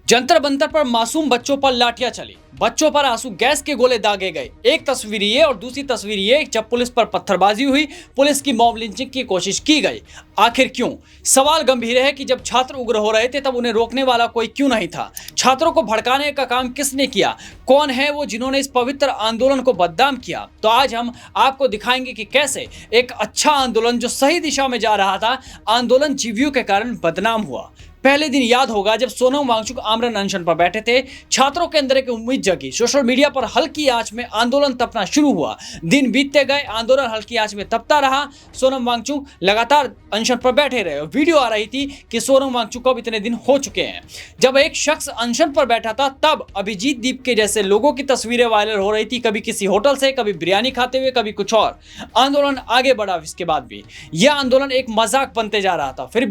जंतर मंतर पर मासूम बच्चों पर लाठियां चली, बच्चों पर आंसू गैस के गोले दागे गए। एक तस्वीर ये और दूसरी तस्वीर ये जब पुलिस पर पत्थरबाजी हुई, पुलिस की मॉब लिंचिंग की कोशिश की गई। आखिर क्यों? सवाल गंभीर है कि जब छात्र उग्र हो रहे थे तब उन्हें रोकने वाला कोई क्यों नहीं था? छात्रों को भड़काने का काम किसने किया? कौन है वो जिन्होंने इस पवित्र आंदोलन को बदनाम किया? तो आज हम आपको दिखाएंगे कि कैसे एक अच्छा आंदोलन जो सही दिशा में जा रहा था, आंदोलन जीवियों के कारण बदनाम हुआ। पहले दिन याद होगा जब सोनम वांगचुक आमरण अनशन पर बैठे थे, छात्रों के अंदर एक उम्मीद जगी। सोशल मीडिया पर हल्की आंच में आंदोलन तपना शुरू हुआ। दिन बीतते गए, आंदोलन हल्की आंच में तपता रहा। सोनम वांगचुक लगातार अनशन पर बैठे रहे। वीडियो आ रही थी कि सोनम वांगचुक को अब इतने दिन हो चुके हैं। जब एक शख्स अनशन पर बैठा था तब अभिजीत दीप के जैसे लोगों की तस्वीरें वायरल हो रही थी, कभी किसी होटल से, कभी बिरयानी खाते हुए, कभी कुछ और। आंदोलन आगे बढ़ा। इसके बाद भी यह आंदोलन एक मजाक बनते जा रहा था। फिर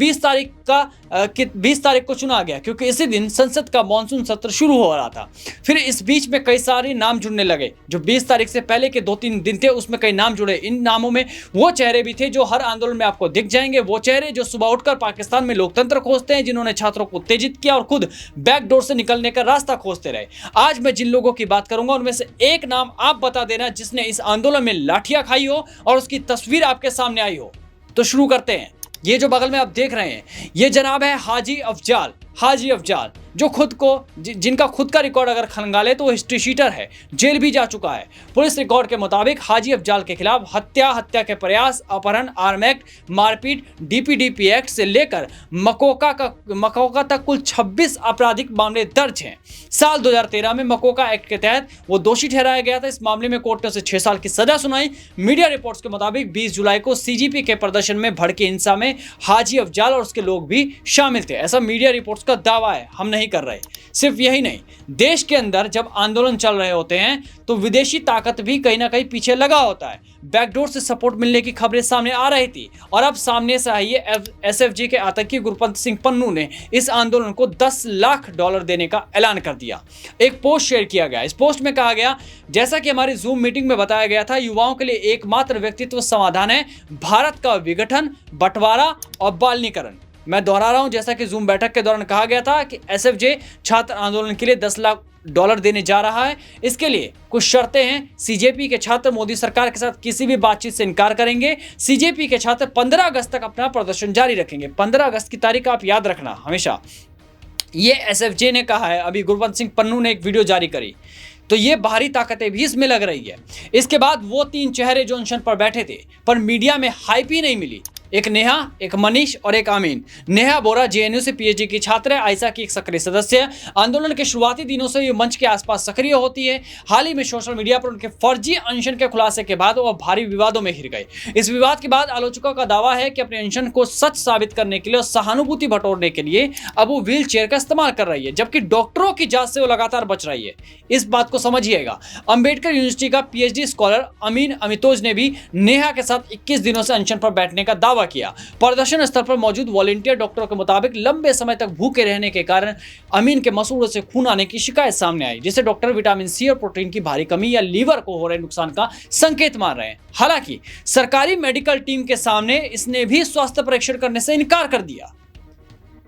20 तारीख को चुना गया क्योंकि इसी दिन संसद का मॉनसून सत्र शुरू हो रहा था। फिर इस बीच में कई सारे नाम जुड़ने लगे। जो 20 तारीख से पहले के 2-3 दिन थे उसमें कई नाम जुड़े। इन नामों में वो चेहरे भी थे जो हर आंदोलन में आपको दिख जाएंगे। वो चेहरे जो सुबह उठकर पाकिस्तान में लोकतंत्र खोजते हैं, जिन्होंने छात्रों को उत्तेजित किया और खुद बैकडोर से निकलने का रास्ता खोजते रहे। आज मैं जिन लोगों की बात करूंगा उनमें से एक नाम आप बता देना जिसने इस आंदोलन में लाठियां खाई हो और उसकी तस्वीर आपके सामने आई हो। तो शुरू करते हैं। ये जो बगल में आप देख रहे हैं, ये जनाब है हाजी अफजाल, जो जिनका खुद का रिकॉर्ड अगर खंगाले तो वो हिस्ट्री शीटर है, जेल भी जा चुका है। पुलिस रिकॉर्ड के मुताबिक हाजी अफजाल के खिलाफ हत्या के प्रयास, अपहरण, आर्म एक्ट, मारपीट, डीपीडीपी एक्ट से लेकर मकोका तक कुल 26 आपराधिक मामले दर्ज हैं। साल 2013 में मकोका एक्ट के तहत वो दोषी ठहराया गया था। इस मामले में कोर्ट ने उसे 6 साल की सजा सुनाई। मीडिया रिपोर्ट्स के मुताबिक 20 जुलाई को सीजीपी के प्रदर्शन में भड़के हिंसा में हाजी अफजाल और उसके लोग भी शामिल थे। ऐसा मीडिया रिपोर्ट्स का दावा है, हम नहीं कर रहे। सिर्फ यही नहीं, देश के अंदर जब आंदोलन चल रहे होते हैं तो विदेशी ताकत भी कहीं ना कहीं पीछे लगा होता है। बैकडोर से सपोर्ट मिलने की खबरें सामने आ रही थी और अब सामने से आई है एसएफजी के आतंकी गुरपंत सिंह पन्नू ने इस आंदोलन को $10 लाख देने का ऐलान कर दिया। एक पोस्ट शेयर किया गया। इस पोस्ट में कहा गया, जैसा कि हमारी जूम मीटिंग में बताया गया था, युवाओं के लिए एकमात्र व्यक्तित्व समाधान है भारत का विघटन, बंटवारा और बालनीकरण। मैं दोहरा रहा हूं, जैसा कि जूम बैठक के दौरान कहा गया था कि एसएफजे छात्र आंदोलन के लिए $10 लाख देने जा रहा है। इसके लिए कुछ शर्तें हैं। सीजेपी के छात्र मोदी सरकार के साथ किसी भी बातचीत से इनकार करेंगे। सीजेपी के छात्र 15 अगस्त तक अपना प्रदर्शन जारी रखेंगे। 15 अगस्त की तारीख आप याद रखना हमेशा। ये एसएफजे ने कहा है। अभी गुरपंत सिंह पन्नू ने एक वीडियो जारी करी तो ये बाहरी ताकतें भी इसमें लग रही है। इसके बाद वो 3 चेहरे जो अनशन पर बैठे थे पर मीडिया में हाइप ही नहीं मिली, एक नेहा, एक मनीष और एक आमीन। नेहा बोरा जेएनयू से पीएचडी की छात्र है, आयसा की एक सक्रिय सदस्य है। आंदोलन के शुरुआती दिनों से ये मंच के आसपास सक्रिय होती है। हाल ही में सोशल मीडिया पर उनके फर्जी अनशन के खुलासे के बाद वो भारी विवादों में घिर गए। इस विवाद के बाद आलोचकों का दावा है कि अपने अनशन को सच साबित करने के लिए और सहानुभूति बटोरने के लिए अब वो व्हील चेयर का इस्तेमाल कर रही है, जबकि डॉक्टरों की जांच से वो लगातार बच रही है। इस बात को समझिएगा। अंबेडकर यूनिवर्सिटी का पीएचडी स्कॉलर अमीन अमितोज ने भी नेहा के साथ 21 दिनों से अनशन पर बैठने का दावा किया। प्रदर्शन स्थल पर मौजूद वॉलंटियर डॉक्टरों के मुताबिक लंबे समय तक भूखे रहने के कारण अमीन के मसूड़ों से खून आने की शिकायत सामने आई, जिसे डॉक्टर विटामिन सी और प्रोटीन की भारी कमी या लीवर को हो रहे नुकसान का संकेत मान रहे हैं। हालांकि सरकारी मेडिकल टीम के सामने इसने भी स्वास्थ्य परीक्षण करने से इनकार कर दिया।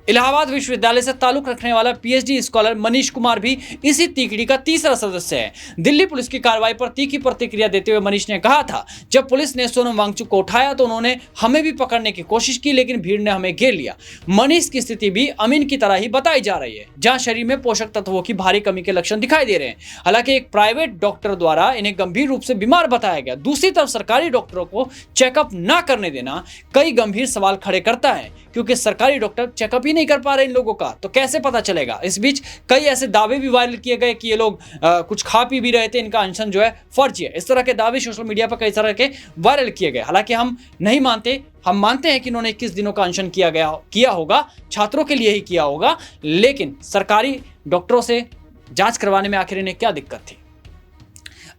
इलाहाबाद विश्वविद्यालय से ताल्लुक रखने वाला पीएचडी स्कॉलर मनीष कुमार भी इसी तीकड़ी का तीसरा सदस्य है। दिल्ली पुलिस की कार्रवाई पर तीखी प्रतिक्रिया देते हुए मनीष ने कहा था, जब पुलिस ने सोनम वांगचुक को उठाया तो उन्होंने हमें भी पकड़ने की कोशिश की, लेकिन भीड़ ने हमें घेर लिया। मनीष की स्थिति भी अमीन की तरह ही बताई जा रही है, जहां शरीर में पोषक तत्वों की भारी कमी के लक्षण दिखाई दे रहे हैं। हालांकि एक प्राइवेट डॉक्टर द्वारा इन्हें गंभीर रूप से बीमार बताया गया। दूसरी तरफ सरकारी डॉक्टरों को चेकअप न करने देना कई गंभीर सवाल खड़े करता है, क्योंकि सरकारी डॉक्टर चेकअप ही नहीं कर पा रहे इन लोगों का, तो कैसे पता चलेगा। इस बीच कई ऐसे दावे भी वायरल किए गए कि ये लोग कुछ खा पी भी रहे थे, इनका अनशन जो है फर्जी है। इस तरह के दावे सोशल मीडिया पर कई तरह के वायरल किए गए। हालांकि हम नहीं मानते, हम मानते हैं कि इन्होंने 21 दिनों का अनशन किया होगा, छात्रों के लिए ही किया होगा, लेकिन सरकारी डॉक्टरों से जांच करवाने में आखिर इन्हें क्या दिक्कत थी।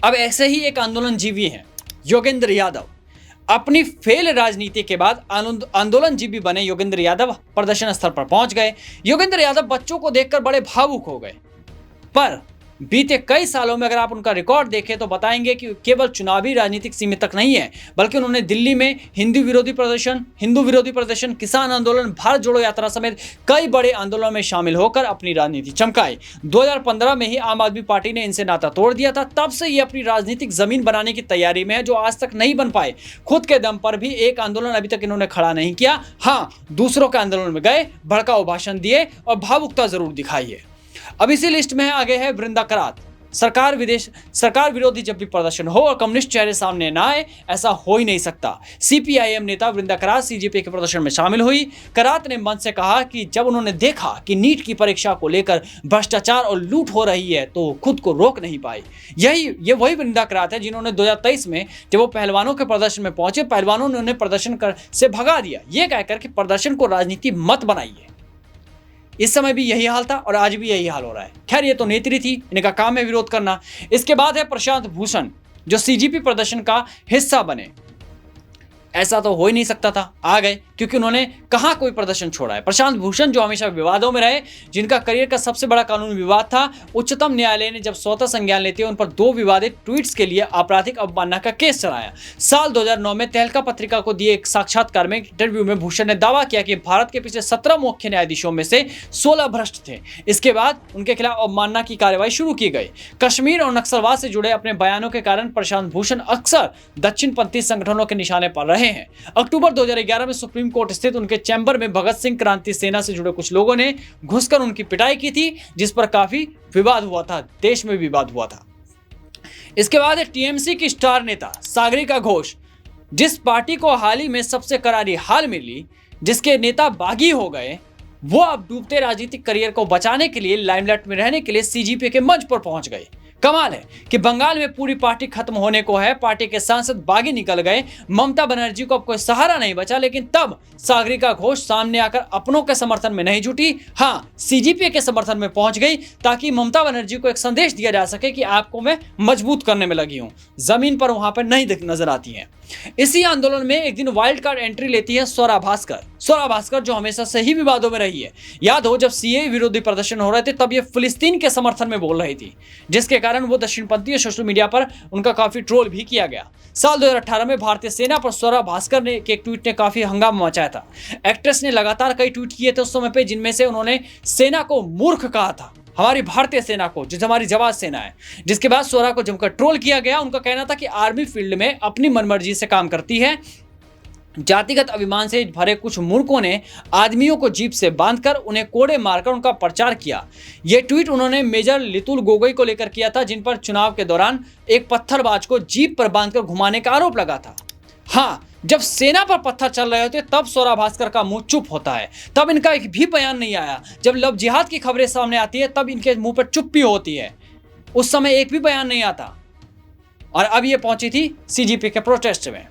अब ऐसे ही एक आंदोलन जीवी है योगेंद्र यादव। अपनी फेल राजनीति के बाद आंदोलन जीवी बने योगेंद्र यादव प्रदर्शन स्थल पर पहुंच गए। योगेंद्र यादव बच्चों को देखकर बड़े भावुक हो गए, पर बीते कई सालों में अगर आप उनका रिकॉर्ड देखें तो बताएंगे कि केवल चुनावी राजनीतिक सीमित तक नहीं है, बल्कि उन्होंने दिल्ली में हिंदू विरोधी प्रदर्शन, किसान आंदोलन, भारत जोड़ो यात्रा समेत कई बड़े आंदोलनों में शामिल होकर अपनी राजनीति चमकाई। 2015 में ही आम आदमी पार्टी ने इनसे नाता तोड़ दिया था। तब से ये अपनी राजनीतिक जमीन बनाने की तैयारी में है, जो आज तक नहीं बन पाए। खुद के दम पर भी एक आंदोलन अभी तक इन्होंने खड़ा नहीं किया। हाँ, दूसरों के आंदोलन में गए, भड़काऊ भाषण दिए और भावुकता जरूर दिखाई है। अब इसी लिस्ट में आगे है वृंदा करात। सरकार विरोधी जब भी प्रदर्शन हो और कम्युनिस्ट चेहरे सामने ना आए, ऐसा हो ही नहीं सकता। सीपीआईएम नेता वृंदा करात सीजेपी के प्रदर्शन में शामिल हुई। करात ने मंच से कहा कि जब उन्होंने देखा कि नीट की परीक्षा को लेकर भ्रष्टाचार और लूट हो रही है तो खुद को रोक नहीं पाई। ये वही वृंदा करात है जिन्होंने 2023 में जब वो पहलवानों के प्रदर्शन में पहुंचे, पहलवानों ने उन्हें प्रदर्शन से भगा दिया, ये कहकर कि प्रदर्शन को राजनीति मत बनाइए। इस समय भी यही हाल था और आज भी यही हाल हो रहा है। खैर, ये तो नेत्री थी, इनका काम है विरोध करना। इसके बाद है प्रशांत भूषण, जो सीजेपी प्रदर्शन का हिस्सा बने। ऐसा तो हो ही नहीं सकता था, आ गए, क्योंकि उन्होंने कहां कोई प्रदर्शन छोड़ा है। प्रशांत भूषण जो हमेशा विवादों में रहे, जिनका करियर का सबसे बड़ा कानूनी विवाद था, उच्चतम न्यायालय ने जब स्वतः संज्ञान लेते हुए उन पर 2 विवादित ट्वीट्स के लिए आपराधिक अवमानना का केस चलाया। साल 2009 में तहलका पत्रिका को दिए एक साक्षात्कार में इंटरव्यू में भूषण ने दावा किया कि भारत के पिछले 17 मुख्य न्यायाधीशों में से 16 भ्रष्ट थे। इसके बाद उनके खिलाफ अवमानना की कार्रवाई शुरू की गई। कश्मीर और नक्सलवाद से जुड़े अपने बयानों के कारण प्रशांत भूषण अक्सर दक्षिणपंथी संगठनों के निशाने पर रहे हैं। अक्टूबर 2011 में सुप्रीम कोर्ट स्थित उनके चैम्बर में भगत सिंह क्रांति सेना से जुड़े कुछ लोगों ने घुसकर उनकी पिटाई की थी, जिस पर काफी विवाद हुआ था, देश में विवाद हुआ था। इसके बाद है टीएमसी की स्टार नेता सागरिका घोष, जिस पार्टी को हाल ही में सबसे करारी हार मिली, जिसके नेता बागी हो गए, वो अब डूबते राजनीतिक करियर को बचाने के लिए, लाइमलाइट में रहने के लिए सीजेपी के मंच पर पहुंच गए। कमाल है कि बंगाल में पूरी पार्टी खत्म होने को है, पार्टी के सांसद बागी निकल गए, ममता बनर्जी को अब कोई सहारा नहीं बचा, लेकिन तब सागरिका घोष सामने आकर अपनों के समर्थन में नहीं जुटी, हाँ, सीजेपी के समर्थन में पहुंच गई, ताकि ममता बनर्जी को एक संदेश दिया जा सके कि आपको मैं मजबूत करने में लगी हूं। जमीन पर वहां पर नहीं नजर आती हैं। इसी आंदोलन में एक दिन वाइल्ड कार्ड एंट्री लेती है स्वरा भास्कर, जो हमेशा से ही विवादों में रही है। याद हो, जब सीए विरोधी प्रदर्शन हो रहे थे तब ये फिलिस्तीन के समर्थन में बोल रही थी, जिसके कारण वो दक्षिणपंथी सोशल मीडिया पर उनका काफी ट्रोल भी किया गया। साल 2018 में भारतीय सेना पर स्वरा भास्कर ने के एक ट्वीट ने काफी हंगामा मचाया था। एक्ट्रेस ने लगातार कई ट्वीट किए थे उस समय पे, जिनमें से उन्होंने सेना को मूर्ख कहा था, हमारी भारतीय सेना को, जो हमारी जवान सेना है। जिसके बाद स्वरा को जमकर ट्रोल किया गया। उनका कहना था कि आर्मी फील्ड में अपनी मनमर्जी से काम करती है। जातिगत अभिमान से भरे कुछ मूर्खों ने आदमियों को जीप से बांधकर उन्हें कोड़े मारकर उनका प्रचार किया। यह ट्वीट उन्होंने मेजर लितुल गोगोई को लेकर किया था, जिन पर चुनाव के दौरान एक पत्थरबाज को जीप पर बांधकर घुमाने का आरोप लगा था। हाँ, जब सेना पर पत्थर चल रहे होते तब स्वरा भास्कर का मुंह चुप होता है, तब इनका एक भी बयान नहीं आया। जब लव जिहाद की खबरें सामने आती है तब इनके मुंह पर चुप्पी होती है, उस समय एक भी बयान नहीं आता। और अब ये पहुंची थी सीजेपी के प्रोटेस्ट में।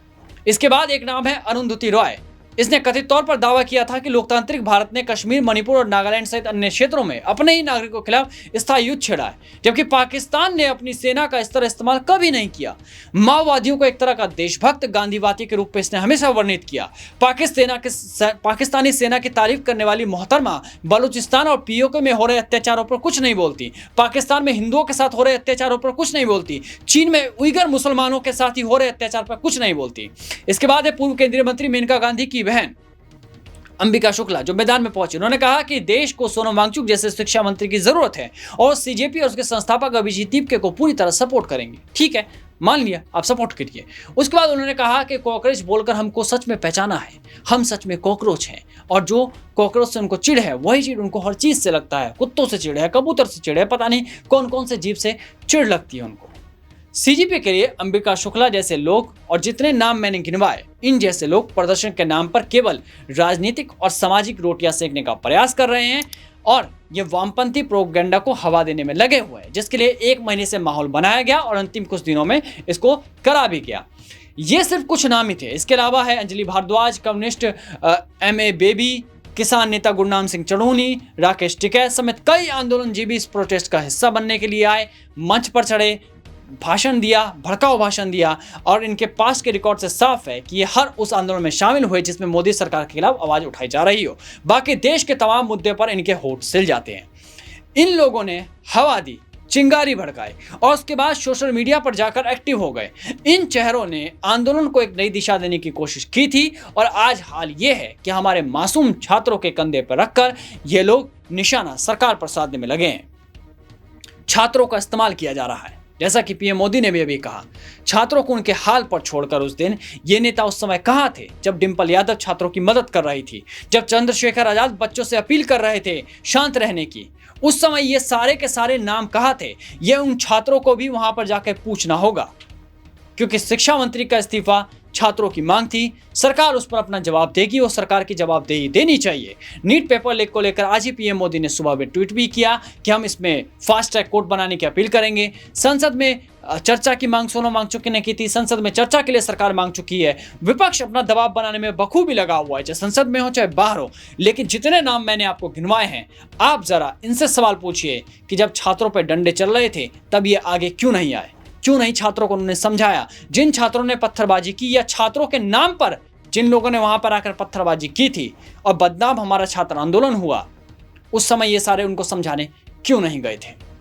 इसके बाद एक नाम है अरुंधति रॉय। इसने कथित तौर पर दावा किया था कि लोकतांत्रिक भारत ने कश्मीर, मणिपुर और नागालैंड सहित अन्य क्षेत्रों में अपने ही नागरिकों के खिलाफ स्थायी युद्ध छेड़ा है, जबकि पाकिस्तान ने अपनी सेना का इस तरह इस्तेमाल कभी नहीं किया। माओवादियों को एक तरह का देशभक्त, गांधीवादी के रूप में इसने हमेशा वर्णित किया। पाकिस्तानी सेना की तारीफ करने वाली मोहतरमा बलूचिस्तान और पीओके में हो रहे अत्याचारों पर कुछ नहीं बोलती, पाकिस्तान में हिंदुओं के साथ हो रहे अत्याचारों पर कुछ नहीं बोलती, चीन में उइगर मुसलमानों के साथ ही हो रहे अत्याचार पर कुछ नहीं बोलती। इसके बाद है पूर्व केंद्रीय मंत्री मेनका गांधी की बहन अंबिका शुक्ला, जो मैदान में पहुंची। उन्होंने कहा कि देश को सोनम वांगचुक जैसे शिक्षा मंत्री की जरूरत है और सीजेपी और उसके संस्थापक अभिजीत दीपके को पूरी तरह सपोर्ट करेंगे। ठीक है, मान लिया, आप सपोर्ट करिए। उसके बाद उन्होंने कहा कि कॉकरोच बोलकर हमको सच में पहचाना है, हम सच में कॉकरोच हैं, और जो कॉकरोच से उनको चिढ़ है वही चिढ़ उनको हर चीज से लगता है। कुत्तों से चिढ़ है, कबूतर से चिढ़ है, पता नहीं कौन कौन से जीव से चिढ़ लगती है उनको। सीजेपी के लिए अंबिका शुक्ला जैसे लोग और जितने नाम मैंने गिनवाए, इन जैसे लोग प्रदर्शन के नाम पर केवल राजनीतिक और सामाजिक रोटियां सेकने का प्रयास कर रहे हैं और ये वामपंथी प्रोपेगेंडा को हवा देने में लगे हुए हैं, जिसके लिए 1 महीने से माहौल बनाया गया और अंतिम कुछ दिनों में इसको करा भी गया। ये सिर्फ कुछ नाम ही थे। इसके अलावा है अंजलि भारद्वाज, कम्युनिस्ट MA बेबी, किसान नेता गुरनाम सिंह चढ़ूनी, राकेश टिकैत समेत कई आंदोलनजीवी इस प्रोटेस्ट का हिस्सा बनने के लिए आए, मंच पर चढ़े, भाषण दिया, भड़काऊ भाषण दिया, और इनके पास के रिकॉर्ड से साफ है कि ये हर उस आंदोलन में शामिल हुए जिसमें मोदी सरकार के खिलाफ आवाज उठाई जा रही हो। बाकी देश के तमाम मुद्दे पर इनके होठ सिल जाते हैं। इन लोगों ने हवा दी, चिंगारी भड़काई और उसके बाद सोशल मीडिया पर जाकर एक्टिव हो गए। इन चेहरों ने आंदोलन को एक नई दिशा देने की कोशिश की थी और आज हाल ये है कि हमारे मासूम छात्रों के कंधे पर रखकर ये लोग निशाना सरकार पर साधने में लगे हैं। छात्रों का इस्तेमाल किया जा रहा है, जैसा कि पीएम मोदी ने भी अभी कहा। छात्रों को उनके हाल पर छोड़कर उस दिन ये नेता उस समय कहाँ थे जब डिंपल यादव छात्रों की मदद कर रही थी, जब चंद्रशेखर आजाद बच्चों से अपील कर रहे थे शांत रहने की। उस समय ये सारे के सारे नाम कहाँ थे, ये उन छात्रों को भी वहां पर जाकर पूछना होगा, क्योंकि शिक्षा मंत्री का इस्तीफा छात्रों की मांग थी। सरकार उस पर अपना जवाब देगी और सरकार की जवाबदेही देनी चाहिए। नीट पेपर लीक को लेकर आज ही पीएम मोदी ने सुबह में ट्वीट भी किया कि हम इसमें फास्ट ट्रैक कोर्ट बनाने की अपील करेंगे। संसद में चर्चा की मांग सोनम वांगचुक ने की थी। संसद में चर्चा के लिए सरकार मांग चुकी है। विपक्ष अपना दबाव बनाने में बखूबी लगा हुआ है, चाहे संसद में हो चाहे बाहर हो। लेकिन जितने नाम मैंने आपको गिनवाए हैं, आप जरा इनसे सवाल पूछिए कि जब छात्रों पर डंडे चल रहे थे तब ये आगे क्यों नहीं आए, क्यों नहीं छात्रों को उन्होंने समझाया। जिन छात्रों ने पत्थरबाजी की या छात्रों के नाम पर जिन लोगों ने वहां पर आकर पत्थरबाजी की थी और बदनाम हमारा छात्र आंदोलन हुआ, उस समय ये सारे उनको समझाने क्यों नहीं गए थे।